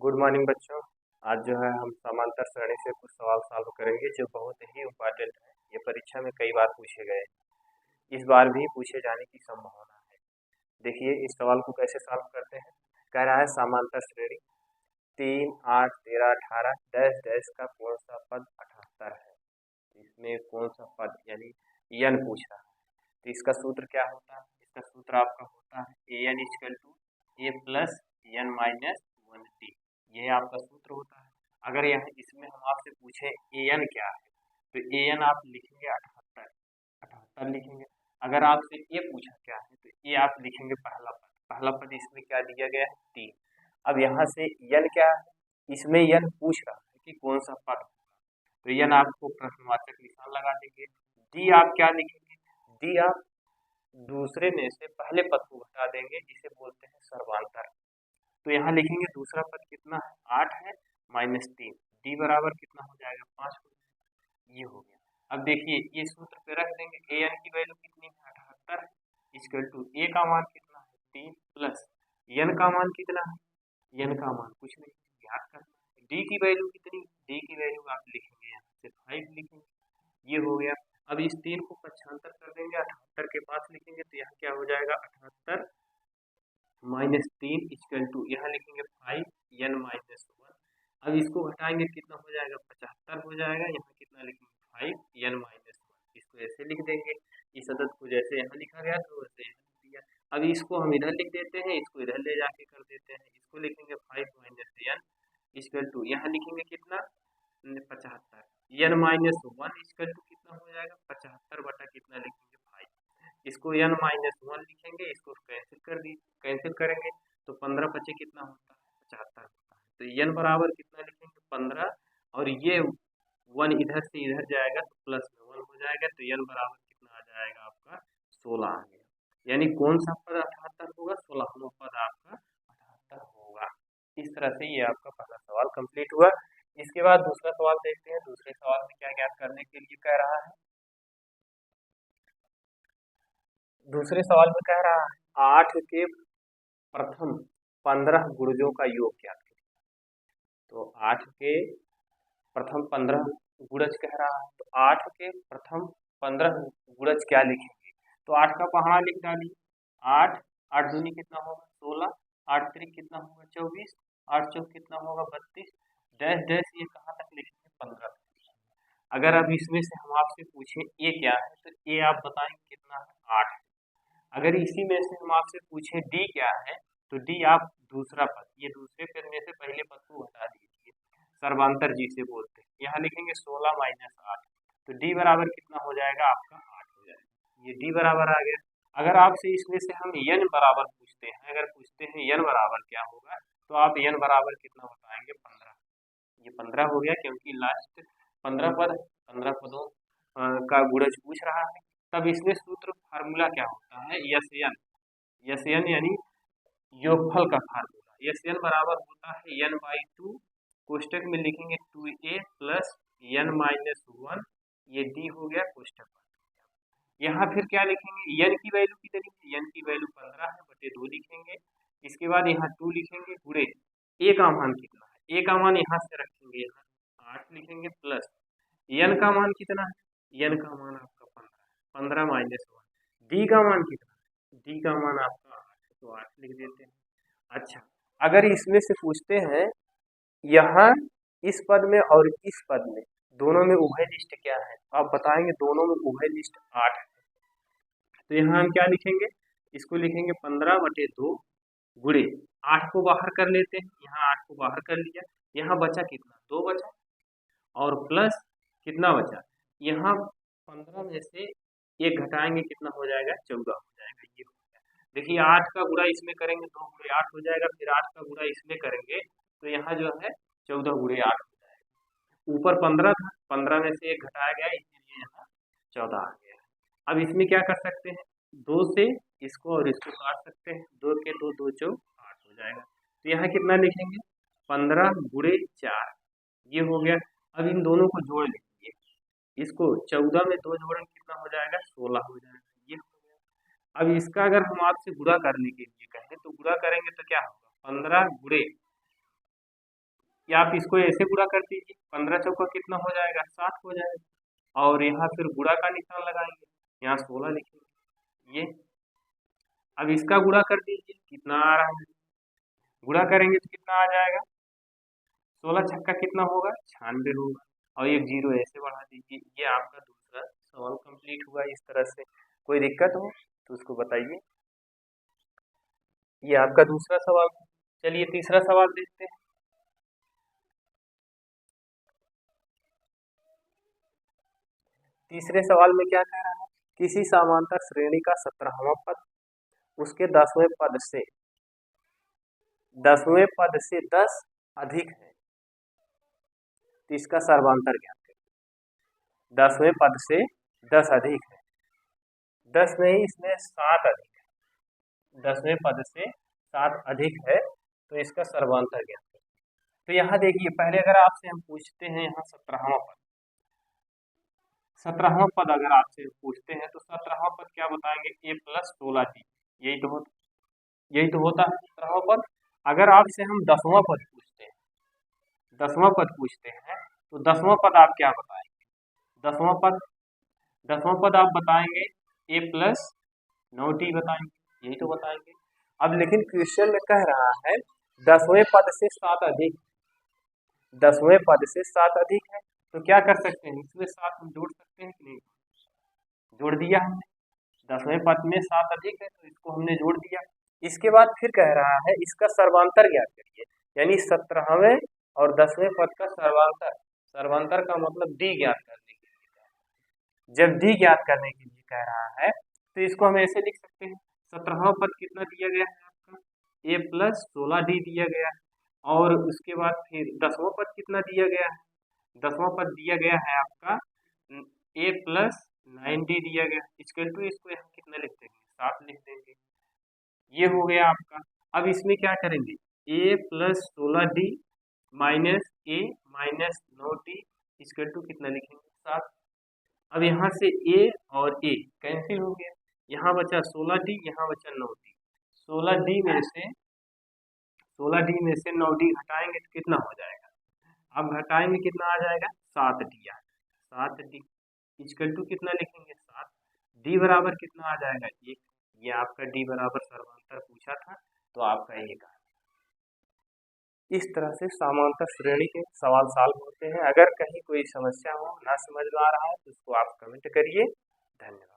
Good morning बच्चों। आज जो है हम समांतर श्रेणी से कुछ सवाल सॉल्व करेंगे जो बहुत ही इम्पोर्टेंट है। ये परीक्षा में कई बार पूछे गए, इस बार भी पूछे जाने की संभावना है। देखिए इस सवाल को कैसे सॉल्व करते हैं। कह रहा है समांतर श्रेणी 3, 8, 13, 18 डैश डैश का कौन सा पद 78 है। इसमें कौन सा पद यानी यन पूछ रहा है। तो इसका सूत्र क्या होता है? इसका सूत्र आपका होता है A N equal to A plus N minus 1 T. यह आपका सूत्र होता है। अगर यह इसमें हम आपसे पूछे ए एन क्या है तो ए एन आप लिखेंगे 78, 78 लिखेंगे। अगर आपसे ये पूछा क्या है तो ये आप लिखेंगे पहला पद। पहला पद इसमें क्या दिया गया है 3। अब यहाँ से यन क्या है, इसमें यन पूछ रहा है कि कौन सा पद होगा, तो यन आपको प्रश्नवाचक निशान लगा देंगे। डी आप क्या लिखेंगे, डी आप दूसरे में से पहले पद को घटा देंगे, जिसे बोलते हैं सर्वांतर। तो यहाँ लिखेंगे दूसरा पद कितना है 8 है माइनस 3, डी बराबर कितना हो जाएगा 5 हो जाएगा। ये हो गया। अब देखिए ये सूत्र पे रख देंगे ए एन की वैल्यू कितनी है 78 इक्वल टू ए का मान कितना है 3 प्लस एन का मान कितना है, एन का मान कुछ नहीं याद करना है। डी की वैल्यू कितनी, डी की वैल्यू आप लिखेंगे यहाँ से 5 लिखेंगे। ये हो गया। अब इस 3 को पक्षांतर कर देंगे, 78 के पास लिखेंगे तो यहाँ क्या हो जाएगा 78 माइनस 3 इक्वल टू यहाँ लिखेंगे 5 एन माइनस 1। अब इसको घटाएंगे कितना हो जाएगा 75 हो जाएगा। यहाँ कितना लिखेंगे 5 एन माइनस 1। इसको ऐसे लिख देंगे, इस अदद को जैसे यहाँ लिखा गया तो वैसे यहाँ लिख दिया। अब इसको हम इधर लिख देते हैं, इसको इधर ले जाके कर देते हैं। इसको लिखेंगे 5 माइनस एन इक्वल टू यहाँ लिखेंगे कितना 75 एन माइनस 1 इक्वल टू कितना हो जाएगा 75 बटा कितना लिखेंगे 5। इसको एन माइनस 1 लिखेंगे, इसको कैंसिल कर दी, कैंसिल करेंगे तो 15 बचे कितना होता है 75 होता है। तो एन बराबर कितना लिखेंगे 15 और ये 1 इधर से इधर जाएगा तो प्लस में 1 हो जाएगा। तो एन बराबर कितना आ जाएगा आपका 16 आ गया। यानी कौन सा पद 78 होगा, 16वां पद आपका 78 होगा। इस तरह से ये आपका पहला सवाल कंप्लीट हुआ। इसके बाद दूसरा सवाल देखते हैं। दूसरे सवाल में क्या ज्ञात करने के लिए कह रहा है। दूसरे सवाल में कह रहा है 8 के प्रथम 15 गुणजों का योग ज्ञात करें। तो 8 के प्रथम 15 गुणज कह रहा है, तो 8 के प्रथम 15 गुणज क्या लिखेंगे। तो 8 का पहाड़ा लिख डालिए। 8 8 दूनी कितना होगा 16, 8 त्रिक कितना होगा 24, 8 चौक कितना होगा 32 डैश डैश ये कहाँ तक लिखेंगे 15। अगर अब इसमें से हम आपसे पूछें ये क्या है तो ये आप बताएंगे कितना है 8। अगर इसी में से हम आपसे पूछें डी क्या है तो डी आप दूसरा पद, ये दूसरे पद में से पहले पद को हटा दीजिए, सर्वांतर जिसे बोलते हैं। यहाँ लिखेंगे 16 माइनस 8, तो डी बराबर कितना हो जाएगा आपका 8 हो जाएगा। ये डी बराबर आ गया। अगर आपसे इसमें से हम एन बराबर पूछते हैं, अगर पूछते हैं एन बराबर क्या होगा तो आप एन बराबर कितना बताएंगे 15। ये 15 हो गया क्योंकि लास्ट 15 पद 15 पदों का गुणज पूछ रहा है। तब इसमें सूत्र फार्मूला क्या होता है यस एन, यस एन यानी योगफल का फार्मूला। यस एन बराबर होता है एन बाई 2, कोष्टक में लिखेंगे 2a प्लस एन माइनस 1, ये डी हो गया कोष्टक में। यहाँ फिर क्या लिखेंगे एन की वैल्यू कितनी है, एन की वैल्यू 15 है बटे 2 लिखेंगे। इसके बाद यहाँ 2 लिखेंगे गुणे ए का मान कितना है, ए का मान यहाँ से रखेंगे, यहाँ 8 लिखेंगे प्लस एन का मान कितना है, एन का मान आपका 15, 15 माइनस 1। डी का मान कितना है, डी का मान आपका 8 है तो 8 लिख देते हैं। अच्छा अगर इसमें से पूछते हैं यहाँ इस पद में और इस पद में दोनों में उभय लिस्ट क्या है, आप बताएंगे दोनों में उभय लिस्ट 8 है। तो यहाँ हम क्या लिखेंगे, इसको लिखेंगे 15 बटे 2 गुणे 8 को बाहर कर लेते हैं, यहाँ 8 को बाहर कर लिया, यहाँ बचा कितना 2 बचा और प्लस कितना बचा, यहाँ 15 में से एक घटाएंगे कितना हो जाएगा 14 हो जाएगा। ये हो गया। देखिए 8 का गुणा इसमें करेंगे 2 गुणे 8 हो जाएगा, फिर 8 का गुणा इसमें करेंगे तो यहाँ जो है 14 गुणे 8 हो जाएगा। ऊपर 15 था, 15 में से एक घटाया गया इसीलिए यहाँ 14 आ गया। अब इसमें क्या कर सकते हैं, 2 से इसको और इसको काट सकते हैं, 2 के 2 2 चौक 8 हो जाएगा। तो यहाँ कितना लिखेंगे 15 गुणे 4, ये हो गया। अब इन दोनों को जोड़ लेंगे, इसको 14 में 2 जोड़ेंगे कितना हो जाएगा 16 हो जाएगा। ये हो गया। अब इसका अगर हम आपसे गुणा करने के लिए कहें तो गुणा करेंगे तो क्या होगा 15 गुणे या आप इसको ऐसे गुणा कर दीजिए, 15 चौका कितना हो जाएगा, 60 हो जाएगा। और यहाँ फिर गुणा का निशान लगाएंगे, यहाँ 16 लिखेंगे ये। अब इसका गुणा कर दीजिए, कितना आ रहा है, गुणा करेंगे तो कितना आ जाएगा, 16 छक्का कितना होगा, 96 होगा। और एक जीरो ऐसे बढ़ा दीजिए। ये आपका दूसरा सवाल कंप्लीट हुआ। इस तरह से कोई दिक्कत हो तो उसको बताइए। ये आपका दूसरा सवाल। चलिए तीसरा सवाल देखते हैं। तीसरे सवाल में क्या कह रहा है, किसी समांतर श्रेणी का 17वां पद उसके 10वें पद से 10 अधिक है, तो इसका सर्वांतर ज्ञात करें। 10वें पद से 10 अधिक है, 10 नहीं इसमें 7 अधिक है, 10वें पद से 7 अधिक है, तो इसका सर्वांतर ज्ञात करें। तो यहाँ देखिए, पहले अगर आपसे हम पूछते हैं यहाँ 17वां पद, 17वां पद अगर आपसे पूछते हैं तो 17वां पद क्या बताएंगे, a + 16d, यही तो होता है 17वां पद। अगर आपसे हम 10वां पद पूछते हैं, 10वां पद पूछते हैं तो 10वां पद आप क्या बताएंगे, 10वां पद आप बताएंगे a + 9d बताएंगे, यही तो बताएंगे। अब लेकिन क्वेश्चन में कह रहा है 10वें पद से 7 अधिक, 10वें पद से 7 अधिक है, तो क्या कर सकते हैं, इसमें 7 हम जोड़ सकते हैं कि नहीं, जोड़ दिया हमने। 10वें पद में 7 अधिक है तो इसको हमने जोड़ दिया। इसके बाद फिर कह रहा है इसका सर्वांतर ज्ञात करिए, यानी 17वें और 10वें पद का सर्वांतर, सर्वांतर का मतलब d ज्ञात करने के लिए। जब d ज्ञात करने के लिए कह रहा है तो इसको हम ऐसे लिख सकते हैं, 17वां पद कितना दिया गया है आपका, a + 16d दिया गया है, और उसके बाद फिर 10वां पद कितना दिया गया है, 10वां पद दिया गया है आपका a + 9d दिया गया। इसको यहाँ कितना लिख देंगे, 7 लिख देंगे। ये हो गया आपका। अब इसमें क्या करेंगे, a + 16d minus a minus 9d कितना लिखेंगे, 7। अब यहाँ से a और a कैंसिल हो गया, यहाँ बचा 16d, यहाँ बचा 9d। 16d में से 9d घटाएंगे तो कितना हो जाएगा, अब घटाएंगे कितना आ जाएगा, 7d। 7d कितना लिखेंगे, 7। d बराबर कितना आ जाएगा, 1। ये आपका d बराबर सर्वांतर पूछा था, तो आपका ये कहा। इस तरह से समांतर श्रेणी के सवाल सॉल्व होते हैं। अगर कहीं कोई समस्या हो, ना समझ में आ रहा है तो उसको आप कमेंट करिए। धन्यवाद।